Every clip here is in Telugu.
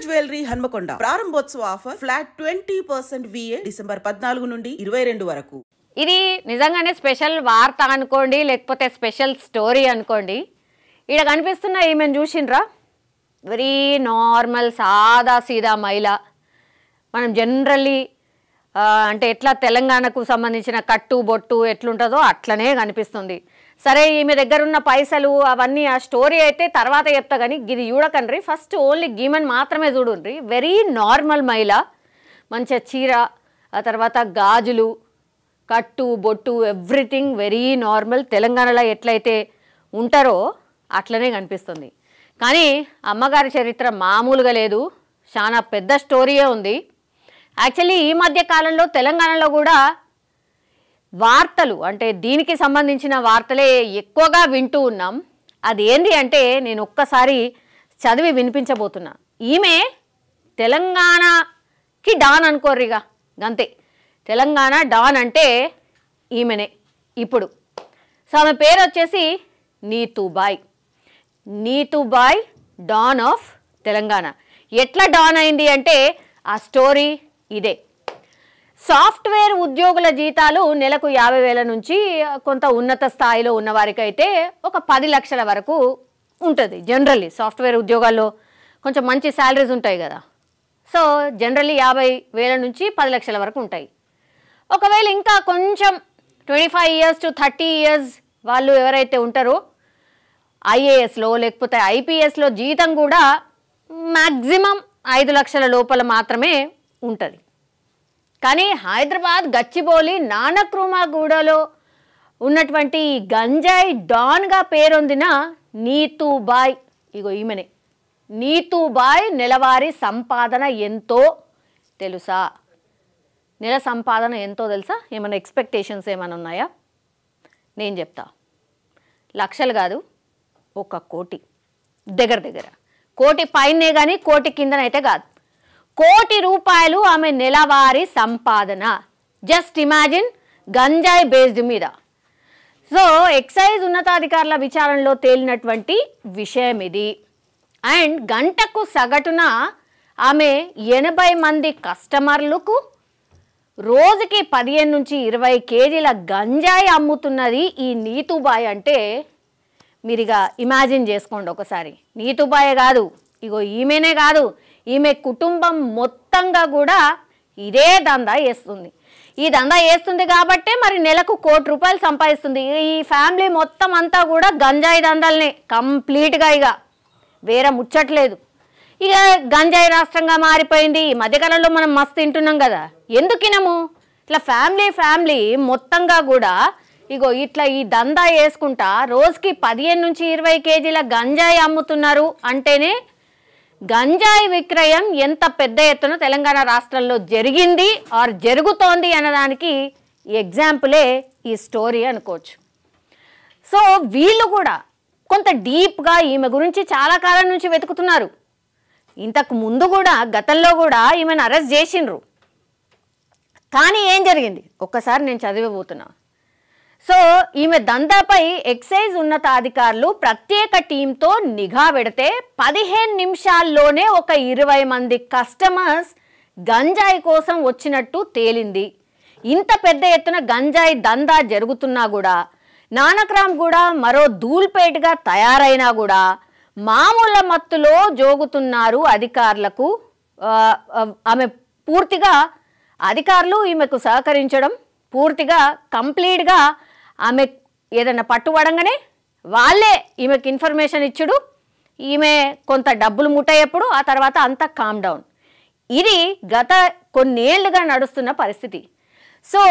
జ్యువెలరీ హన్మకొండ ప్రారంభోత్సవ ఆఫర్ ఫ్లాట్ 20% VA డిసెంబర్ 14 నుండి 22 వరకు. ఇది నిజంగానే స్పెషల్ వార్త అనుకోండి, లేకపోతే స్పెషల్ స్టోరీ అనుకోండి. ఇక్కడ కనిపిస్తున్న ఈమెను చూసిండ్రా? వెరీ నార్మల్ సాదా సీదా మహిళ. మనం జనరల్లీ అంటే ఎట్లా తెలంగాణకు సంబంధించిన కట్టు బొట్టు ఎట్లుంటుందో అట్లనే కనిపిస్తుంది. సరే, ఈమె దగ్గర ఉన్న పైసలు అవన్నీ ఆ స్టోరీ అయితే తర్వాత చెప్తా, కానీ ఇది చూడకండ్రి. ఫస్ట్ ఓన్లీ గీమన్ మాత్రమే చూడండి. వెరీ నార్మల్ మహిళ, మంచిగా చీర, ఆ తర్వాత గాజులు, కట్టు బొట్టు ఎవ్రీథింగ్ వెరీ నార్మల్. తెలంగాణలో ఎట్లయితే ఉంటారో అట్లనే కనిపిస్తుంది. కానీ అమ్మగారి చరిత్ర మామూలుగా లేదు, చాలా పెద్ద స్టోరీయే ఉంది. యాక్చువల్లీ ఈ మధ్య కాలంలో తెలంగాణలో కూడా వార్తలు అంటే దీనికి సంబంధించిన వార్తలే ఎక్కువగా వింటూ ఉన్నాం. అది ఏంటి అంటే నేను ఒక్కసారి చదివి వినిపించబోతున్నా. ఈమె తెలంగాణకి డాన్ అనుకోర్రిగా, గంతే. తెలంగాణ డాన్ అంటే ఈమెనే ఇప్పుడు. సో ఆమె పేరు వచ్చేసి నీతూబాయ్. నీతూబాయ్ డాన్ ఆఫ్ తెలంగాణ. ఎట్లా డాన్ అయింది అంటే ఆ స్టోరీ ఇదే. సాఫ్ట్వేర్ ఉద్యోగుల జీతాలు నెలకు 50,000 నుంచి కొంత ఉన్నత స్థాయిలో ఉన్నవారికైతే ఒక 10 లక్షల వరకు ఉంటుంది. జనరల్లీ సాఫ్ట్వేర్ ఉద్యోగాల్లో కొంచెం మంచి శాలరీస్ ఉంటాయి కదా. సో జనరల్లీ 50,000 నుంచి 10 లక్షల వరకు ఉంటాయి. ఒకవేళ ఇంకా కొంచెం 25 years to 30 years వాళ్ళు ఎవరైతే ఉంటారో ఐఏఎస్లో లేకపోతే ఐపీఎస్లో జీతం కూడా మ్యాక్సిమం 5 లక్షల లోపల మాత్రమే ఉంటుంది. కానీ హైదరాబాద్ గచ్చిబౌలి నానక్రూమగూడలో ఉన్నటువంటి గంజాయి డాన్గా పేరొందిన నీతూబాయ్, ఇగో ఈమెనే. నీతూబాయ్ నెలవారీ సంపాదన ఎంతో తెలుసా? నెల సంపాదన ఎంతో తెలుసా? ఏమైనా ఎక్స్పెక్టేషన్స్ ఏమైనా ఉన్నాయా? నేను చెప్తా. లక్షలు కాదు, 1 కోటి దగ్గర. కోటి పైనే కానీ కోటి కిందనైతే కాదు. 1 కోటి రూపాయలు ఆమె నెలవారీ సంపాదన. జస్ట్ ఇమాజిన్, గంజాయి బేస్డ్ మీద. సో ఎక్సైజ్ ఉన్నతాధికారుల విచారణలో తేలినటువంటి విషయం ఇది. అండ్ గంటకు సగటున ఆమె 80 మంది కస్టమర్లకు రోజుకి 15 నుంచి 20 కేజీల గంజాయి అమ్ముతున్నది ఈ నీతూబాయ్. అంటే మీరుగా ఇమాజిన్ చేసుకోండి ఒకసారి. నీతూబాయే కాదు, ఇగో ఈమెనే కాదు, ఈమె కుటుంబం మొత్తంగా కూడా ఇదే దందా చేస్తుంది. ఈ దందా చేస్తుంది కాబట్టే మరి నెలకు 1 కోటి రూపాయలు సంపాదిస్తుంది. ఈ ఫ్యామిలీ మొత్తం అంతా కూడా గంజాయి దందాలనే కంప్లీట్గా, ఇక వేరే ముచ్చట్లేదు. ఇక గంజాయి రాష్ట్రంగా మారిపోయింది. ఈ మధ్యకాలంలో మనం మస్తు తింటున్నాం కదా. ఎందుకినము ఇట్లా ఫ్యామిలీ మొత్తంగా కూడా ఇగో ఇట్లా ఈ దందా వేసుకుంటా రోజుకి 15 నుంచి 20 కేజీల గంజాయి అమ్ముతున్నారు అంటేనే గంజాయి విక్రయం ఎంత పెద్ద ఎత్తున తెలంగాణ రాష్ట్రంలో జరిగింది ఆర్ జరుగుతోంది అన్నదానికి ఎగ్జాంపులే ఈ స్టోరీ అనుకోవచ్చు. సో వీళ్ళు కూడా కొంత డీప్గా ఈమె గురించి చాలా కాలం నుంచి వెతుకుతున్నారు. ఇంతకు ముందు కూడా గతంలో కూడా ఈమెను అరెస్ట్ చేసిండ్రు. కానీ ఏం జరిగింది ఒక్కసారి నేను చదివబోతున్నా. సో ఈమె దందాపై ఎక్సైజ్ ఉన్నతాధికారులు ప్రత్యేక టీంతో నిఘా పెడితే 15 నిమిషాల్లోనే ఒక 20 మంది కస్టమర్స్ గంజాయి కోసం వచ్చినట్టు తేలింది. ఇంత పెద్ద ఎత్తున గంజాయి దందా జరుగుతున్నా కూడా, నానక్రామ్ కూడా మరో ధూల్పేటగా తయారైనా కూడా మామూలు మత్తులో జోగుతున్నారు అధికారులకు. ఆమె పూర్తిగా అధికారులు ఈమెకు సహకరించడం, పూర్తిగా కంప్లీట్గా ఆమె ఏదైనా పట్టుబడంగానే వాళ్ళే ఈమెకు ఇన్ఫర్మేషన్ ఇచ్చుడు, ఈమె కొంత డబ్బులు ముట్టయ్యేప్పుడు ఆ తర్వాత అంతా కామ్ డౌన్. ఇది గత కొన్నేళ్లుగా నడుస్తున్న పరిస్థితి. సో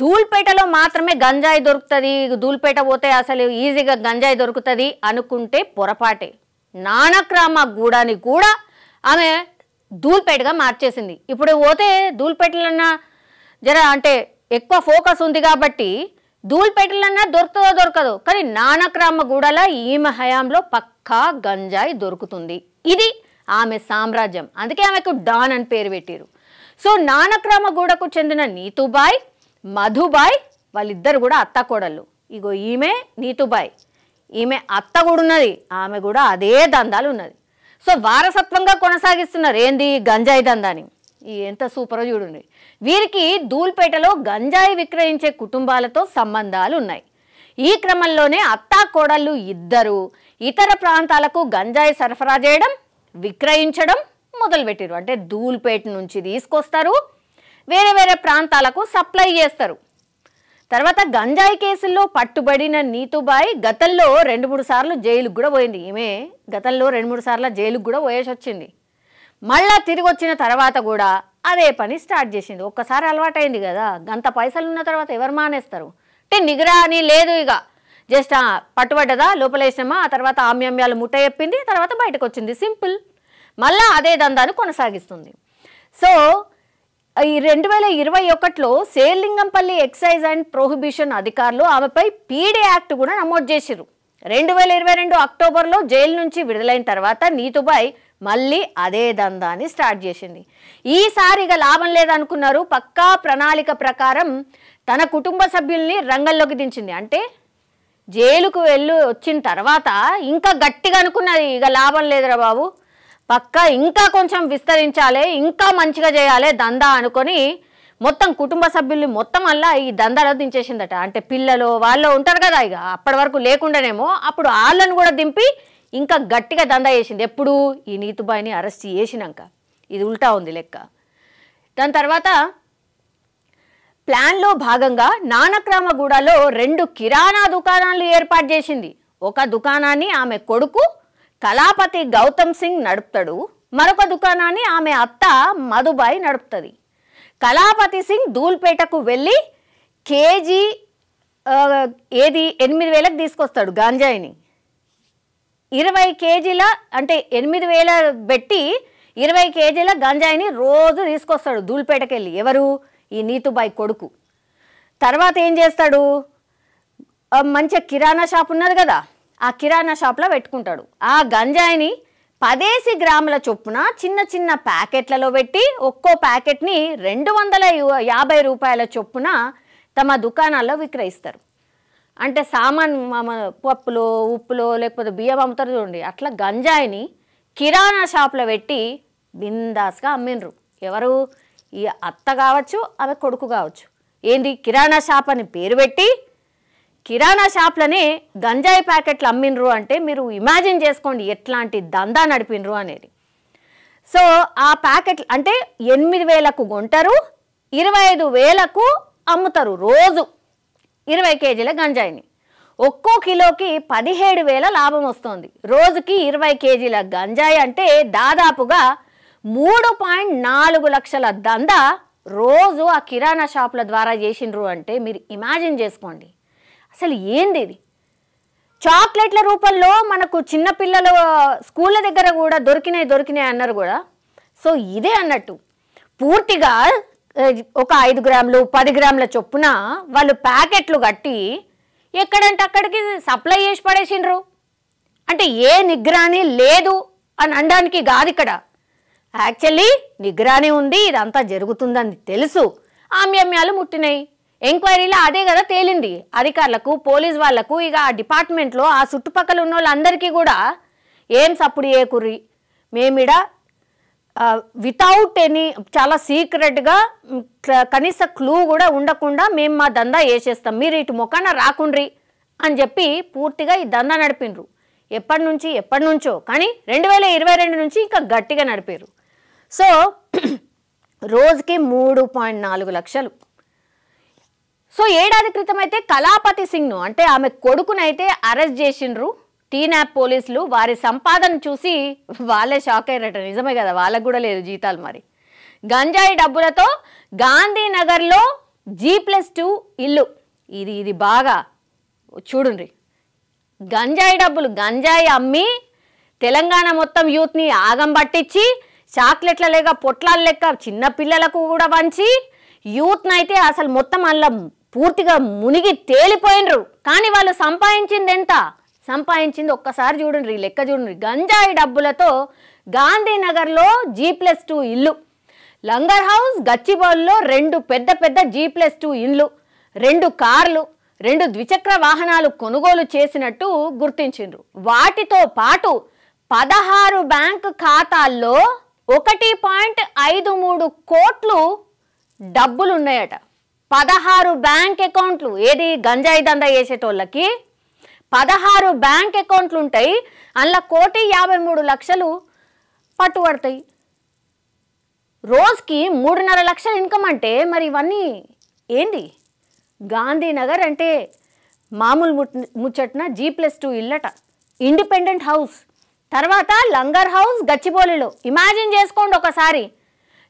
ధూల్పేటలో మాత్రమే గంజాయి దొరుకుతుంది, ధూల్పేట పోతే అసలు ఈజీగా గంజాయి దొరుకుతుంది అనుకుంటే పొరపాటే. నానక్రామగూడని కూడా ఆమె ధూల్పేటగా మార్చేసింది. ఇప్పుడు పోతే ధూల్పేటలన్నా జర అంటే ఎక్కువ ఫోకస్ ఉంది కాబట్టి ధూల్పేటలన్నా దొరుకుతుందో దొరకదు, కానీ నానక్రామగూడలో ఈమె హయాంలో పక్కా గంజాయి దొరుకుతుంది. ఇది ఆమె సామ్రాజ్యం. అందుకే ఆమెకు డాన్ అని పేరు పెట్టారు. సో నానక్రామగూడకు చెందిన నీతూబాయ్, మధుబాయ్ వాళ్ళిద్దరు కూడా అత్తకోడళ్ళు. ఇగో ఈమె నీతూబాయ్, ఈమె అత్త కూడా ఉన్నది, ఆమె కూడా అదే దందాలు ఉన్నది. సో వారసత్వంగా కొనసాగిస్తున్నారు ఏంది గంజాయి దందాని. ఎంత సూపరో చూడండి. వీరికి ధూల్పేటలో గంజాయి విక్రయించే కుటుంబాలతో సంబంధాలు ఉన్నాయి. ఈ క్రమంలోనే అత్తా కోడళ్ళు ఇద్దరు ఇతర ప్రాంతాలకు గంజాయి సరఫరా చేయడం, విక్రయించడం మొదలుపెట్టారు. అంటే ధూల్పేట నుంచి తీసుకొస్తారు, వేరే వేరే ప్రాంతాలకు సప్లై చేస్తారు. తర్వాత గంజాయి కేసుల్లో పట్టుబడిన నీతుబాయి గతంలో 2-3 సార్లు జైలుకు కూడా పోయింది. ఈమె గతంలో 2-3 సార్లు జైలుకు కూడా పోయేసి వచ్చింది. మళ్ళా తిరిగి వచ్చిన తర్వాత కూడా అదే పని స్టార్ట్ చేసింది. ఒక్కసారి అలవాటైంది కదా, గంత పైసలు ఉన్న తర్వాత ఎవరు మానేస్తారు? అంటే నిగరాని లేదు, ఇక జస్ట్ పట్టుబడ్డదా, లోపలేసినామా, ఆ తర్వాత ఆమ్యామ్యాలు ముట్ట చెప్పింది, తర్వాత బయటకు వచ్చింది, సింపుల్. మళ్ళా అదే దందాను కొనసాగిస్తుంది. సో ఈ 2021లో శేర్లింగంపల్లి ఎక్సైజ్ అండ్ ప్రొహిబిషన్ అధికారులు ఆమెపై పీడీ యాక్ట్ కూడా నమోదు చేశారు. 2022 అక్టోబర్లో జైలు నుంచి విడుదలైన తర్వాత నీతుబాయి మళ్ళీ అదే దందాన్ని స్టార్ట్ చేసింది. ఈసారిగా లాభం లేదనుకున్నారు. పక్కా ప్రణాళిక ప్రకారం తన కుటుంబ సభ్యుల్ని రంగంలోకి దించింది. అంటే జైలుకు వచ్చిన తర్వాత ఇంకా గట్టిగా అనుకున్నది, ఇక లాభం లేదురా బాబు, పక్కా ఇంకా కొంచెం విస్తరించాలి, ఇంకా మంచిగా చేయాలి దందా అనుకొని మొత్తం కుటుంబ సభ్యుల్ని మొత్తం అలా ఈ దందాలో దించేసిందట. అంటే పిల్లలు వాళ్ళు ఉంటారు కదా, ఇక అప్పటి వరకు లేకుండానేమో అప్పుడు వాళ్ళను కూడా దింపి ఇంకా గట్టిగా దందా చేసింది. ఎప్పుడు ఈ నీతుబాయిని అరెస్ట్ చేసినాక. ఇది ఉల్టా ఉంది లెక్క. దాని తర్వాత ప్లాన్లో భాగంగా నానక్రామగూడలో 2 కిరాణా దుకాణాలు ఏర్పాటు చేసింది. ఒక దుకాణాన్ని ఆమె కొడుకు కళాపతి గౌతమ్ సింగ్ నడుపుతాడు, మరొక దుకాణాన్ని ఆమె అత్త మధుబాయి నడుపుతుంది. కళాపతి సింగ్ ధూల్పేటకు వెళ్ళి కేజీ 8,000కి తీసుకొస్తాడు గంజాయిని. 20 కేజీల అంటే 8,000 పెట్టి 20 కేజీల గంజాయిని రోజు తీసుకొస్తాడు ధూల్పేటకి వెళ్ళి. ఎవరు? ఈ నీతుబాయి కొడుకు. తర్వాత ఏం చేస్తాడు, మంచిగా కిరాణా షాప్ ఉన్నది కదా, ఆ కిరాణా షాప్లో పెట్టుకుంటాడు. ఆ గంజాయిని 10 గ్రాముల చొప్పున చిన్న చిన్న ప్యాకెట్లలో పెట్టి ఒక్కో ప్యాకెట్ని 250 రూపాయల చొప్పున తమ దుకాణాల్లో విక్రయిస్తారు. అంటే సామాన్ పప్పులో ఉప్పులో లేకపోతే బియ్యం అమ్ముతారు చూడండి, అట్లా గంజాయిని కిరాణా షాప్లో పెట్టి బిందాస్గా అమ్మిండ్రు. ఎవరు? ఈ అత్త కావచ్చు, ఆమె కొడుకు కావచ్చు. ఏంది కిరాణా షాప్ అని పేరు పెట్టి కిరాణా షాప్లనే గంజాయి ప్యాకెట్లు అమ్మిండ్రు. అంటే మీరు ఇమాజిన్ చేసుకోండి ఎట్లాంటి దందా నడిపినరు అనేది. సో ఆ ప్యాకెట్లు అంటే 8,000కు కొంటారు, 25,000కు అమ్ముతారు రోజు 20 కేజీల గంజాయిని. ఒక్కో కిలోకి 17,000 లాభం వస్తుంది. రోజుకి 20 కేజీల గంజాయి అంటే దాదాపుగా 3.4 లక్షల దందా రోజు ఆ కిరాణా షాపుల ద్వారా చేసిండ్రు. అంటే మీరు ఇమాజిన్ చేసుకోండి అసలు ఏంది ఇది. చాక్లెట్ల రూపంలో మనకు చిన్నపిల్లల స్కూళ్ళ దగ్గర కూడా దొరికినాయి అన్నారు కూడా. సో ఇదే అన్నట్టు పూర్తిగా ఒక 5 గ్రాములు 10 గ్రాముల చొప్పున వాళ్ళు ప్యాకెట్లు కట్టి ఎక్కడంటే అక్కడికి సప్లై చేసి పడేసిండ్రు. అంటే ఏ నిగ్రాని లేదు అని అనడానికి కాదు ఇక్కడ. యాక్చువల్లీ నిగ్రాని ఉంది, ఇదంతా జరుగుతుందని తెలుసు, ఆమ్యామ్యాలు ముట్టినాయి. ఎంక్వైరీలో అదే కదా తేలింది అధికారులకు, పోలీస్ వాళ్లకు. ఇక ఆ డిపార్ట్మెంట్లో ఆ చుట్టుపక్కల ఉన్న వాళ్ళందరికీ కూడా ఏం సప్పుడు ఏకుర్రి, మేమిడ వితౌట్ ఎనీ చాలా సీక్రెట్గా కనీస క్లూ కూడా ఉండకుండా మేము మా దందా వేసేస్తాం, మీరు ఇటు మొక్కన రాకుండ్రి అని చెప్పి పూర్తిగా ఈ దందా నడిపినరు. ఎప్పటి నుంచో కానీ 2022 నుంచి ఇంకా గట్టిగా నడిపారు. సో రోజుకి 3.4 లక్షలు. సో ఏడాది క్రితం అయితే కళాపతి సింగ్ను అంటే ఆమె కొడుకునైతే అరెస్ట్ చేసిండ్రు టీనాప్ పోలీసులు. వారి సంపాదన చూసి వాళ్ళే షాక్ అయ్యారట. నిజమే కదా, వాళ్ళకు కూడా లేదు జీతాలు. మరి గంజాయి డబ్బులతో గాంధీనగర్లో G+2 ఇల్లు. ఇది బాగా చూడండి. గంజాయి డబ్బులు గంజాయి అమ్మి తెలంగాణ మొత్తం యూత్ని ఆగం పట్టించి చాక్లెట్ల లేక పొట్లాల లెక్క చిన్న పిల్లలకు కూడా వంచి యూత్ని అయితే అసలు మొత్తం అలా పూర్తిగా మునిగి తేలిపోయినరు. కానీ వాళ్ళు సంపాదించింది ఎంత? సంపాదించింది ఒక్కసారి చూడండి, లెక్క చూడండి. గంజాయి డబ్బులతో గాంధీనగర్లో G+2 ఇల్లు, లంగర్ హౌస్ గచ్చిబౌలిలో 2 పెద్ద G+2 ఇండ్లు, 2 కార్లు, 2 ద్విచక్ర వాహనాలు కొనుగోలు చేసినట్టు గుర్తించిండ్రు. వాటితో పాటు 16 బ్యాంకు ఖాతాల్లో 1.53 కోట్లు డబ్బులు ఉన్నాయట. 16 బ్యాంక్ అకౌంట్లు, ఏది గంజాయి దందా చేసేటోళ్ళకి 16 బ్యాంక్ అకౌంట్లు ఉంటాయి. అందులో 1,53,00,000 పట్టుబడతాయి. రోజుకి 3.5 లక్షల ఇన్కమ్ అంటే మరి ఇవన్నీ ఏంది? గాంధీనగర్ అంటే మామూలు ముచ్చట్న G+2 ఇల్లట, ఇండిపెండెంట్ హౌస్. తర్వాత లంగర్ హౌస్ గచ్చిబౌలిలో. ఇమాజిన్ చేసుకోండి ఒకసారి,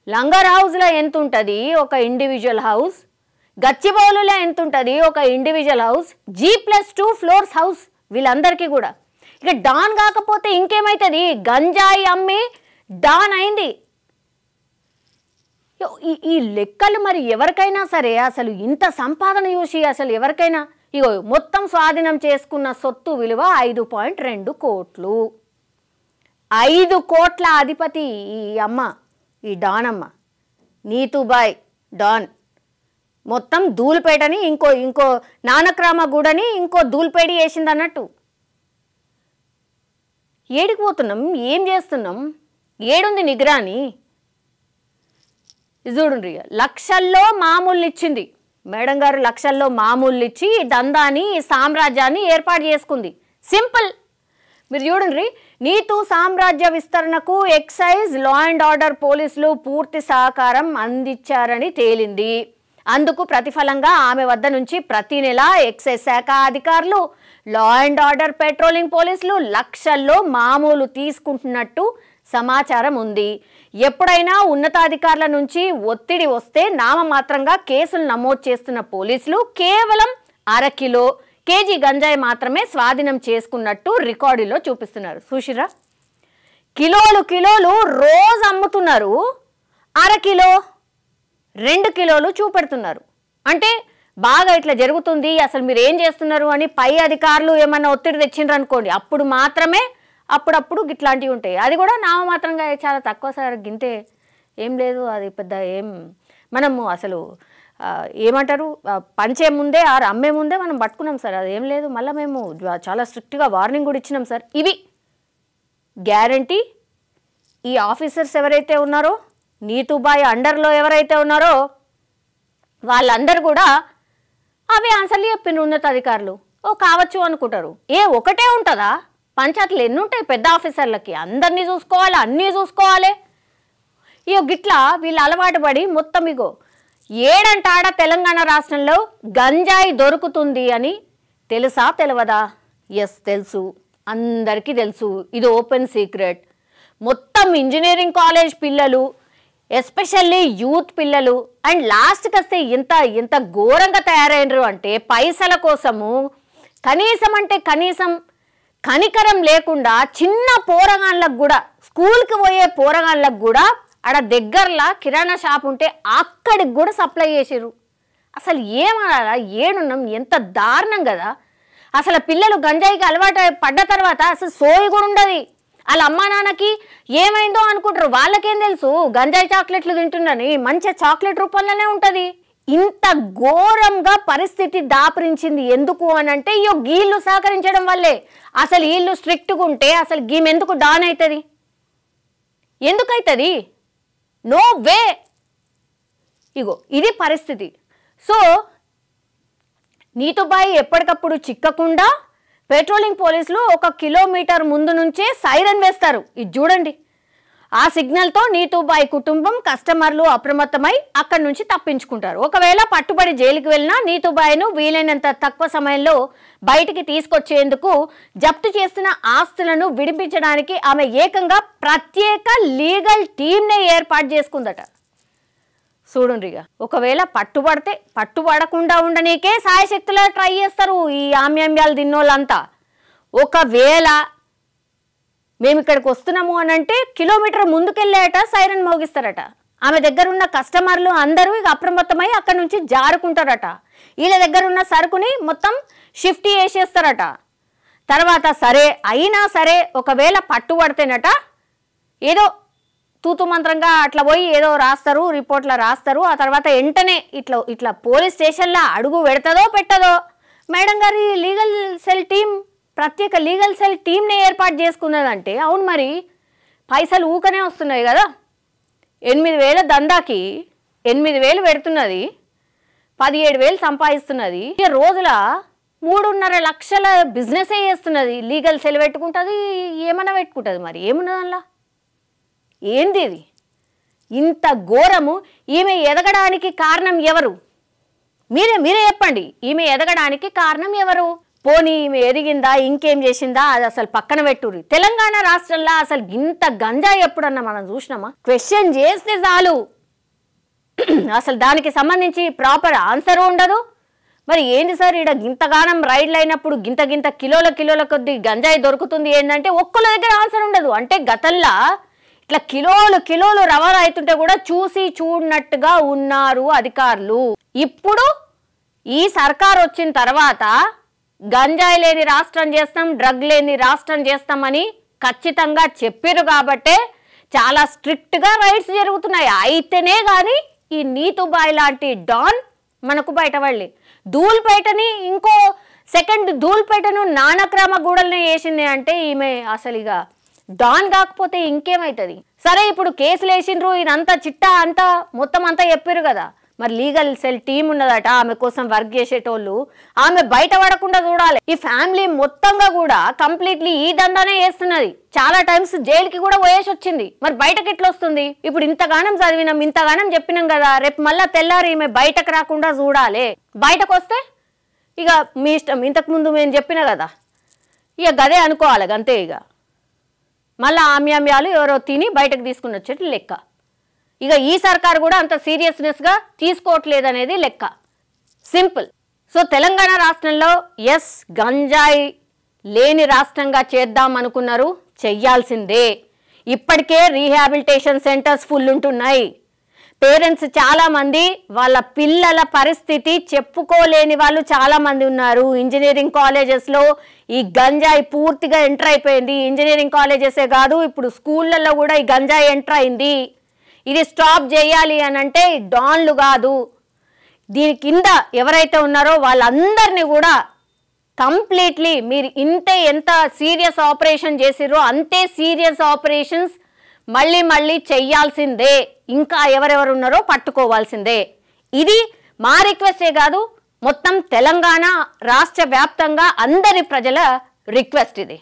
లంగర్ హౌస్లో ఎంత ఉంటుంది ఒక ఇండివిజువల్ హౌస్, గచ్చిబౌలిలో ఎంత ఉంటుంది ఒక individual house, G+2 floors house వీళ్ళందరికీ కూడా. ఇక డాన్ కాకపోతే ఇంకేమవుతుంది? గంజాయి అమ్మి డాన్ అయింది. ఈ లెక్కలు మరి ఎవరికైనా సరే అసలు ఇంత సంపాదన చూసి అసలు ఎవరికైనా ఇగో మొత్తం స్వాధీనం చేసుకున్న సొత్తు విలువ 5.2 కోట్లు. 5 కోట్ల అధిపతి ఈ అమ్మ, ఈ డాన్ అమ్మ, నీతుబాయ్ డాన్. మొత్తం ధూళిపేటని ఇంకో నానక్రామగూడని ఇంకో ధూళిపేట వేసింది అన్నట్టు. ఏడికి పోతున్నాం? ఏం చేస్తున్నాం? ఏడుంది నిగ్రాని? చూడండి, లక్షల్లో మామూలు ఇచ్చింది మేడం గారు. లక్షల్లో మామూలు ఇచ్చి ఈ దందాని, ఈ సామ్రాజ్యాన్ని ఏర్పాటు చేసుకుంది. సింపుల్. మీరు చూడండి, నీతు సామ్రాజ్య విస్తరణకు ఎక్సైజ్, లా అండ్ ఆర్డర్ పోలీసులు పూర్తి సహకారం అందించారని తేలింది. అందుకు ప్రతిఫలంగా ఆమె వద్ద నుంచి ప్రతి నెల ఎక్సైజ్ శాఖ అధికారులు, లా అండ్ ఆర్డర్ పెట్రోలింగ్ పోలీసులు లక్షల్లో మామూలు తీసుకుంటున్నట్టు సమాచారం ఉంది. ఎప్పుడైనా ఉన్నతాధికారుల నుంచి ఒత్తిడి వస్తే నామమాత్రంగా కేసులు నమోదు చేస్తున్న పోలీసులు కేవలం 1/2 కేజీ గంజాయి మాత్రమే స్వాధీనం చేసుకున్నట్టు రికార్డులో చూపిస్తున్నారు. చూసిరా, కిలోలు రోజు అమ్ముతున్నారు, 1/2 కిలో 2 కిలోలు చూపెడుతున్నారు. అంటే బాగా ఇట్లా జరుగుతుంది, అసలు మీరు ఏం చేస్తున్నారు అని పై అధికారులు ఏమన్నా ఒత్తిడి తెచ్చిండ్రు అనుకోండి, అప్పుడు మాత్రమే అప్పుడప్పుడు ఇట్లాంటివి ఉంటాయి. అది కూడా నామమాత్రంగా చాలా తక్కువ సార్, గింతే, ఏం లేదు, అది పెద్ద ఏం మనము అసలు ఏమంటారు పంచే ముందే ఆరు అమ్మే ముందే మనం పట్టుకున్నాం సార్, అది ఏం లేదు, మళ్ళీ మేము చాలా స్ట్రిక్ట్గా వార్నింగ్ కూడా ఇచ్చినాం సార్. ఇవి గ్యారంటీ ఈ ఆఫీసర్స్ ఎవరైతే ఉన్నారో, నీతుబాయ్ అండర్లో ఎవరైతే ఉన్నారో వాళ్ళందరూ కూడా అవి ఆన్సర్లు చెప్పిన ఉన్నతాధికారులు కావచ్చు అనుకుంటారు. ఒకటే ఉంటుందా? పంచాయతీలు ఎన్ని ఉంటాయి పెద్ద ఆఫీసర్లకి? అందరినీ చూసుకోవాలి, అన్నీ చూసుకోవాలి. గిట్లా వీళ్ళు అలవాటు పడి మొత్తం ఇగో ఏడంటాడ తెలంగాణ రాష్ట్రంలో గంజాయి దొరుకుతుంది అని తెలుసా తెలియదా? ఎస్ తెలుసు, అందరికీ తెలుసు. ఇది ఓపెన్ సీక్రెట్. మొత్తం ఇంజనీరింగ్ కాలేజ్ పిల్లలు, ఎస్పెషల్లీ యూత్ పిల్లలు, అండ్ లాస్ట్కి వస్తే ఎంత ఘోరంగా తయారైనరు అంటే పైసల కోసము కనీసం అంటే కనీసం కనికరం లేకుండా చిన్న పోరగాళ్ళకు కూడా, స్కూల్కి పోయే పోరగాళ్ళకు కూడా ఆడ దగ్గరలా కిరాణా షాప్ ఉంటే అక్కడికి కూడా సప్లై చేసిర్రు. అసలు ఏమనాలా? ఏడున్నాం? ఎంత దారుణం కదా. అసలు పిల్లలు గంజాయికి అలవాటు పడ్డ తర్వాత అసలు సోయి కూడా ఉండదు. వాళ్ళ అమ్మా నాన్నకి ఏమైందో అనుకుంటారు, వాళ్ళకేం తెలుసు గంజాయి చాక్లెట్లు తింటుండని. మంచి చాక్లెట్ రూపంలోనే ఉంటుంది. ఇంత ఘోరంగా పరిస్థితి దాపరించింది ఎందుకు అని అంటే వీళ్ళు సహకరించడం వల్లే. అసలు వీళ్ళు స్ట్రిక్ట్గా ఉంటే అసలు గీమెందుకు డాన్ అవుతుంది? ఎందుకైతుంది? No way. ఇది పరిస్థితి. సో నీతుబాయి ఎప్పటికప్పుడు చిక్కకుండా పెట్రోలింగ్ పోలీసులు 1 కిలోమీటర్ ముందు నుంచే సైరన్ వేస్తారు. ఇది చూడండి. ఆ సిగ్నల్తో నీతుబాయి కుటుంబం, కస్టమర్లు అప్రమత్తమై అక్కడి నుంచి తప్పించుకుంటారు. ఒకవేళ పట్టుబడి జైలుకి వెళ్ళినా నీతుబాయిను వీలైనంత తక్కువ సమయంలో బయటికి తీసుకొచ్చేందుకు జప్తు చేస్తున్న ఆస్తులను విడిపించడానికి ఆమె ఏకంగా ప్రత్యేక లీగల్ టీంనే ఏర్పాటు చేసుకుందట. చూడండి, ఒకవేళ పట్టుబడకుండా ఉండనీకే సాయశక్తులా ట్రై చేస్తారు ఈ ఆమ్యామ్యాలు తిన్నోళ్ళంతా. ఒకవేళ మేము ఇక్కడికి వస్తున్నాము అని అంటే కిలోమీటర్ ముందుకెళ్ళేట సైరన్ మోగిస్తారట. ఆమె దగ్గర ఉన్న కస్టమర్లు అందరూ అప్రమత్తమై అక్కడి నుంచి జారుకుంటారట. వీళ్ళ దగ్గర ఉన్న సరుకుని మొత్తం షిఫ్ట్ చేసేస్తారట. తర్వాత అయినా సరే ఒకవేళ పట్టుబడితేనట ఏదో తూతు మంత్రంగా అట్లా పోయి ఏదో రాస్తారు, రిపోర్ట్లో రాస్తారు. ఆ తర్వాత వెంటనే ఇట్లా పోలీస్ స్టేషన్లో అడుగు పెడతదో పెట్టదో మేడం గారి లీగల్ సెల్ టీం ప్రత్యేక లీగల్ సెల్ టీంని ఏర్పాటు చేసుకున్నదంటే అవును మరి పైసలు ఊకనే వస్తున్నాయి కదా. 8,000 దందాకి 8,000 పెడుతున్నది, 17,000 సంపాదిస్తున్నది. రోజుల 3.5 లక్షల బిజినెసే చేస్తున్నది. లీగల్ సెల్ పెట్టుకుంటుంది, ఏమన్నా పెట్టుకుంటుంది. మరి ఏమున్నది అలా? ఏంది ఇది? ఇంత ఘోరము. ఈమె ఎదగడానికి కారణం ఎవరు? మీరే చెప్పండి. ఈమె ఎదగడానికి కారణం ఎవరు? పోనీ ఈమె ఎదిగిందా, ఇంకేం చేసిందా, అది అసలు పక్కన పెట్టుర్రి. తెలంగాణ రాష్ట్రంలో అసలు ఇంత గంజాయి ఎప్పుడన్నా మనం చూసినామా? క్వశ్చన్ చేస్తే చాలు అసలు దానికి సంబంధించి ప్రాపర్ ఆన్సర్ ఉండదు. మరి ఏంటి సార్ ఇక్కడ గింతగానం రైడ్లు అయినప్పుడు గింత కిలోల కొద్ది గంజాయి దొరుకుతుంది ఏంటంటే ఒక్కళ్ళ దగ్గర ఆన్సర్ ఉండదు. అంటే గతంలో ఇట్లా కిలోలు రవాణా అవుతుంటే కూడా చూసి చూడనట్టుగా ఉన్నారు అధికారులు. ఇప్పుడు ఈ సర్కార్ వచ్చిన తర్వాత గంజాయి లేని రాష్ట్రం చేస్తాం, డ్రగ్ లేని రాష్ట్రం చేస్తామని ఖచ్చితంగా చెప్పారు. కాబట్టే చాలా స్ట్రిక్ట్గా రైడ్స్ జరుగుతున్నాయి. అయితేనే కానీ ఈ నీతుబాయ్ లాంటి డాన్ మనకు బయటపడలే. ధూల్పేటని ఇంకో సెకండ్ ధూల్పేటను నానక్రమ గూడల్ని వేసింది అంటే ఈమె అసలు ఇక డాన్ కాకపోతే ఇంకేమవుతుంది? సరే ఇప్పుడు కేసులు వేసిండ్రు, ఇదంతా చిట్టా అంతా మొత్తం అంతా చెప్పారు కదా. మరి లీగల్ సెల్ టీం ఉన్నదట ఆమె కోసం వర్క్ చేసేటోళ్ళు. ఆమె బయట పడకుండా చూడాలి. ఈ ఫ్యామిలీ మొత్తంగా కూడా కంప్లీట్లీ ఈ దందానే చేస్తున్నది. చాలా టైమ్స్ జైలుకి కూడా పోయేసి వచ్చింది. మరి బయటకు ఎట్లా వస్తుంది? ఇప్పుడు ఇంతగానం చదివినాం, ఇంతగానం చెప్పినాం కదా, రేపు మళ్ళా తెల్లారి ఈమె బయటకు రాకుండా చూడాలి. బయటకు వస్తే ఇక మీ ఇష్టం. ఇంతకుముందు నేను చెప్పిన కదా, ఇక గదే అనుకోవాలి అంతే. ఇక మళ్ళీ ఆమ్యామ్యాలు ఎవరో తిని బయటకు తీసుకుని వచ్చేటి లెక్క. ఇక ఈ సర్కారు కూడా అంత సీరియస్నెస్గా తీసుకోవట్లేదు అనేది లెక్క. సింపుల్. సో తెలంగాణ రాష్ట్రంలో ఎస్ గంజాయి లేని రాష్ట్రంగా చేద్దాం అనుకున్నారు, చెయ్యాల్సిందే. ఇప్పటికే రీహాబిలిటేషన్ సెంటర్స్ ఫుల్ ఉంటున్నాయి. పేరెంట్స్ చాలామంది వాళ్ళ పిల్లల పరిస్థితి చెప్పుకోలేని వాళ్ళు చాలామంది ఉన్నారు. ఇంజనీరింగ్ కాలేజెస్లో ఈ గంజాయి పూర్తిగా ఎంటర్ అయిపోయింది. ఇంజనీరింగ్ కాలేజెసే కాదు, ఇప్పుడు స్కూళ్ళల్లో కూడా ఈ గంజాయి ఎంటర్ అయింది. ఇది స్టాప్ చేయాలి అని అంటే డాన్లు కాదు, దీని కింద ఎవరైతే ఉన్నారో వాళ్ళందరినీ కూడా కంప్లీట్లీ మీరు ఎంత సీరియస్ ఆపరేషన్ చేసిరో అంతే సీరియస్ ఆపరేషన్స్ మళ్ళీ చెయ్యాల్సిందే. ఇంకా ఎవరెవరు ఉన్నారో పట్టుకోవాల్సిందే. ఇది మా రిక్వెస్టే కాదు, మొత్తం తెలంగాణ రాష్ట్ర వ్యాప్తంగా అందరి ప్రజల రిక్వెస్ట్ ఇది.